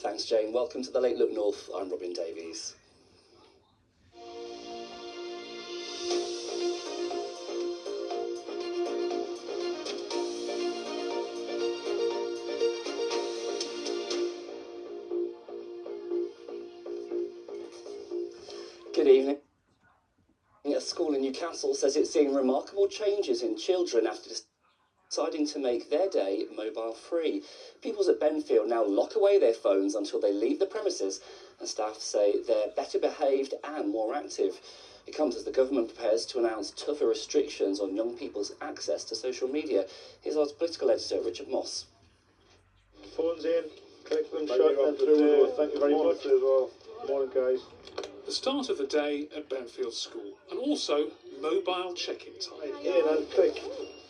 Thanks, Jane. Welcome to the Late Look North. I'm Robin Davies. Good evening. A school in Newcastle says it's seeing remarkable changes in children after deciding to make their day mobile free. Pupils at Benfield now lock away their phones until they leave the premises, and staff say they're better behaved and more active. It comes as the government prepares to announce tougher restrictions on young people's access to social media. Here's our political editor, Richard Moss. Phones in, click them, shut them through. Thank you very much. As well. Morning, guys. The start of the day at Benfield School, and also mobile check-in time. In and click.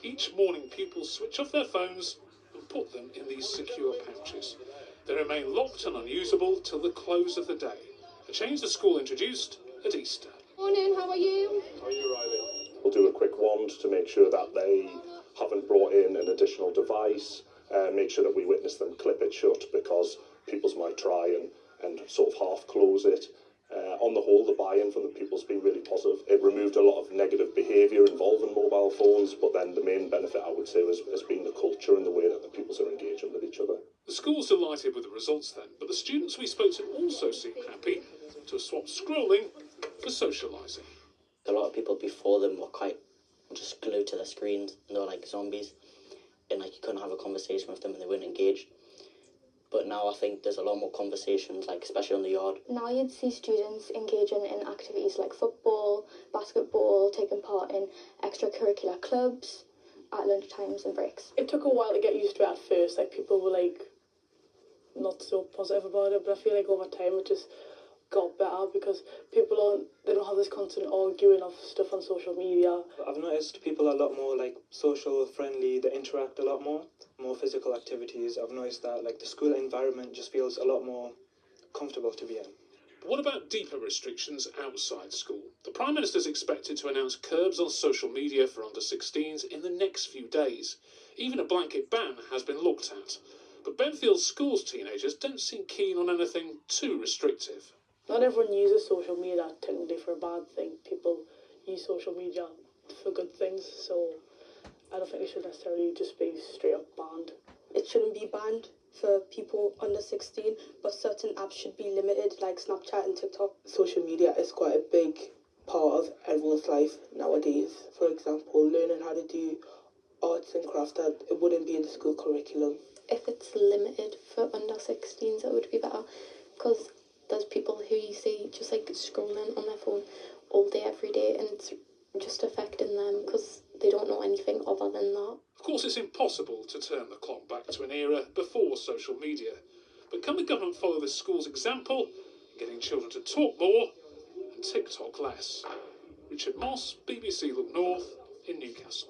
Each morning pupils switch off their phones and put them in these secure pouches. They remain locked and unusable till the close of the day, a change the school introduced at Easter. Morning, how are you? How are you riding? We'll do a quick wand to make sure that they haven't brought in an additional device, make sure that we witness them clip it shut, because pupils might try and sort of half close it. On the whole, the buy-in from the pupils has been really positive. It removed a lot of negative behaviour involving mobile phones, but then the main benefit, I would say, has been the culture and the way that the pupils are engaging with each other. The school's delighted with the results then, but the students we spoke to also seem happy to have swapped scrolling for socialising. A lot of people before them were quite just glued to their screens, and they were like zombies, and like you couldn't have a conversation with them and they weren't engaged. But now I think there's a lot more conversations, like especially on the yard. Now you'd see students engaging in activities like football, basketball, taking part in extracurricular clubs at lunch times and breaks. It took a while to get used to it at first, like people were like not so positive about it, but I feel like over time it just got better because people they don't have this constant arguing of stuff on social media. I've noticed people are a lot more like social, friendly, they interact a lot more physical activities. I've noticed that like the school environment just feels a lot more comfortable to be in. But what about deeper restrictions outside school? The Prime Minister's expected to announce curbs on social media for under-16s in the next few days. Even a blanket ban has been looked at. But Benfield School's teenagers don't seem keen on anything too restrictive. Not everyone uses social media technically for a bad thing. People use social media for good things, so I don't think it should necessarily just be straight up banned. It shouldn't be banned for people under 16, but certain apps should be limited, like Snapchat and TikTok. Social media is quite a big part of everyone's life nowadays. For example, learning how to do arts and crafts, that it wouldn't be in the school curriculum. If it's limited for under 16s, it would be better, because there's people who you see just like scrolling on their phone all day, every day, and it's just affecting them because they don't know anything other than that. Of course, it's impossible to turn the clock back to an era before social media. But can the government follow this school's example, getting children to talk more and TikTok less? Richard Moss, BBC Look North in Newcastle.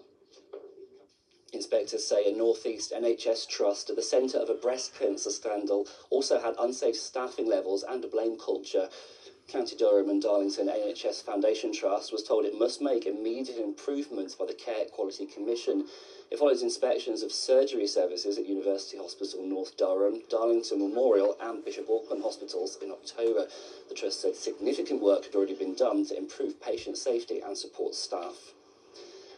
Inspectors say a North East NHS trust at the centre of a breast cancer scandal also had unsafe staffing levels and a blame culture. County Durham and Darlington NHS Foundation Trust was told it must make immediate improvements by the Care Quality Commission. It follows inspections of surgery services at University Hospital North Durham, Darlington Memorial and Bishop Auckland hospitals in October. The trust said significant work had already been done to improve patient safety and support staff.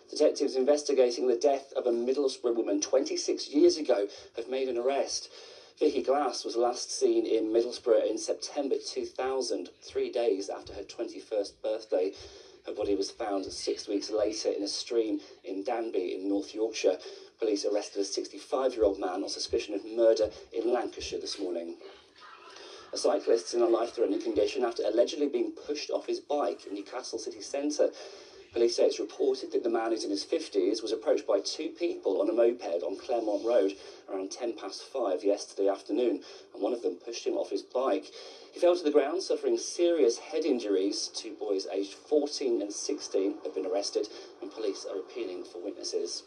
Detectives investigating the death of a Middlesbrough woman 26 years ago have made an arrest. Vicky Glass was last seen in Middlesbrough in September 2000, 3 days after her 21st birthday. Her body was found 6 weeks later in a stream in Danby in North Yorkshire. Police arrested a 65-year-old man on suspicion of murder in Lancashire this morning. A cyclist is in a life-threatening condition after allegedly being pushed off his bike in Newcastle city centre. Police say it's reported that the man, who's in his 50s, was approached by two people on a moped on Claremont Road around 5:10 yesterday afternoon, and one of them pushed him off his bike. He fell to the ground, suffering serious head injuries. Two boys aged 14 and 16 have been arrested, and police are appealing for witnesses.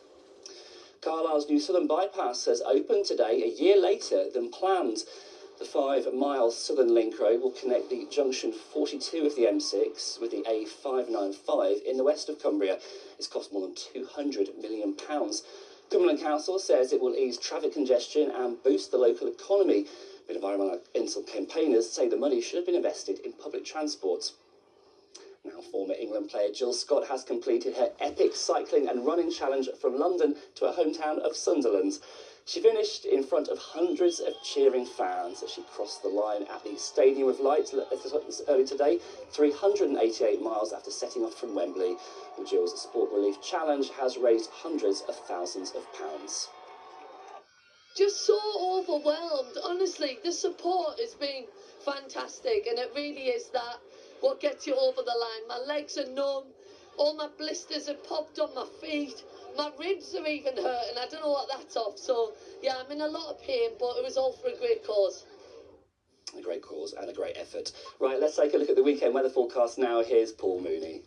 Carlisle's new Southern Bypass has opened today, a year later than planned. The 5-mile Southern Link Road will connect the junction 42 of the M6 with the A595 in the west of Cumbria. It's cost more than £200 million. Cumberland Council says it will ease traffic congestion and boost the local economy. Environmental campaigners say the money should have been invested in public transport. Now, former England player Jill Scott has completed her epic cycling and running challenge from London to her hometown of Sunderland. She finished in front of hundreds of cheering fans as she crossed the line at the Stadium of Light early today, 388 miles after setting off from Wembley. Jill's Sport Relief Challenge has raised hundreds of thousands of pounds. Just so overwhelmed. Honestly, the support has been fantastic, and it really is that what gets you over the line. My legs are numb, all my blisters have popped on my feet, my ribs are even hurting. I don't know what that's off. So yeah, I'm in a lot of pain, but it was all for a great cause. A great cause and a great effort. Right, let's take a look at the weekend weather forecast now. Here's Paul Mooney.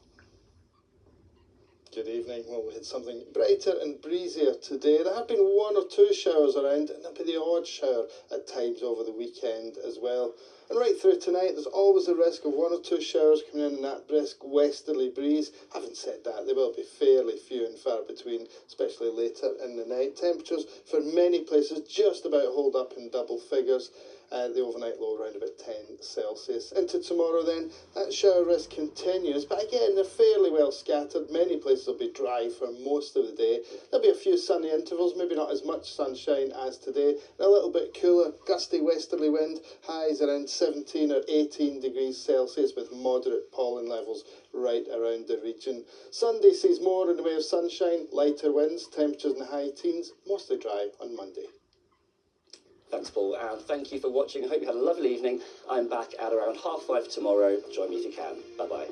Good evening. Well, we had something brighter and breezier today. There have been one or two showers around, and there'll be the odd shower at times over the weekend as well. And right through tonight, there's always the risk of one or two showers coming in that brisk westerly breeze. Having said that, they will be fairly few and far between, especially later in the night. Temperatures for many places just about hold up in double figures. The overnight low around about 10 Celsius. Into tomorrow then, that shower risk continues, but again, they're fairly well scattered. Many places will be dry for most of the day. There'll be a few sunny intervals, maybe not as much sunshine as today. And a little bit cooler, gusty westerly wind, highs around 17 or 18 degrees Celsius with moderate pollen levels right around the region. Sunday sees more in the way of sunshine, lighter winds, temperatures in the high teens, mostly dry on Monday. Thanks, Paul, and thank you for watching. I hope you had a lovely evening. I'm back at around 5:30 tomorrow. Join me if you can. Bye-bye.